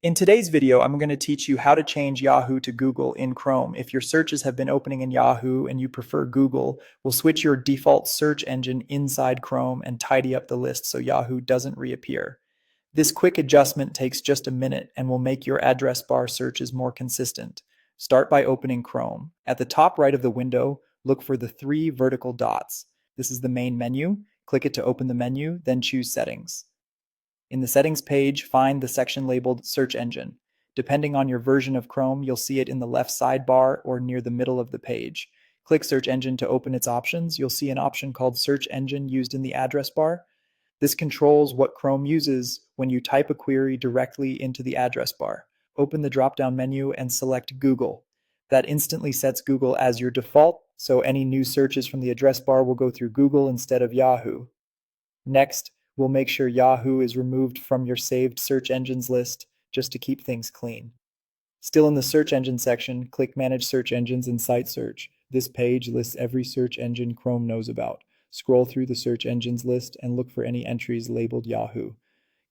In today's video, I'm going to teach you how to change Yahoo to Google in Chrome. If your searches have been opening in Yahoo and you prefer Google, we'll switch your default search engine inside Chrome and tidy up the list so Yahoo doesn't reappear. This quick adjustment takes just a minute and will make your address bar searches more consistent. Start by opening Chrome. At the top right of the window, look for the three vertical dots. This is the main menu. Click it to open the menu, then choose Settings. In the Settings page, find the section labeled Search Engine. Depending on your version of Chrome, you'll see it in the left sidebar or near the middle of the page. Click Search Engine to open its options. You'll see an option called Search Engine used in the address bar. This controls what Chrome uses when you type a query directly into the address bar. Open the drop-down menu and select Google. That instantly sets Google as your default, so any new searches from the address bar will go through Google instead of Yahoo. Next, we'll make sure Yahoo is removed from your saved search engines list just to keep things clean. Still in the search engine section, click Manage Search Engines and Site Search. This page lists every search engine Chrome knows about. Scroll through the search engines list and look for any entries labeled Yahoo.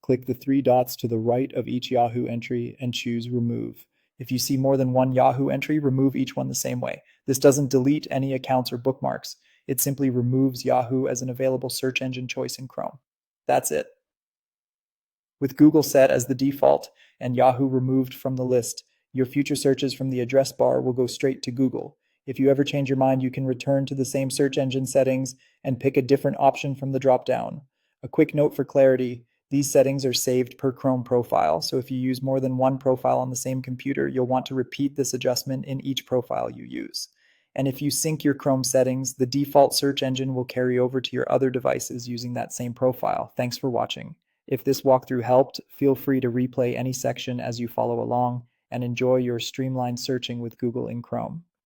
Click the three dots to the right of each Yahoo entry and choose Remove. If you see more than one Yahoo entry, remove each one the same way. This doesn't delete any accounts or bookmarks. It simply removes Yahoo as an available search engine choice in Chrome. That's it. With Google set as the default and Yahoo removed from the list, your future searches from the address bar will go straight to Google. If you ever change your mind, you can return to the same search engine settings and pick a different option from the drop-down. A quick note for clarity, these settings are saved per Chrome profile, so if you use more than one profile on the same computer, you'll want to repeat this adjustment in each profile you use. And if you sync your Chrome settings, the default search engine will carry over to your other devices using that same profile. Thanks for watching. If this walkthrough helped, feel free to replay any section as you follow along and enjoy your streamlined searching with Google in Chrome.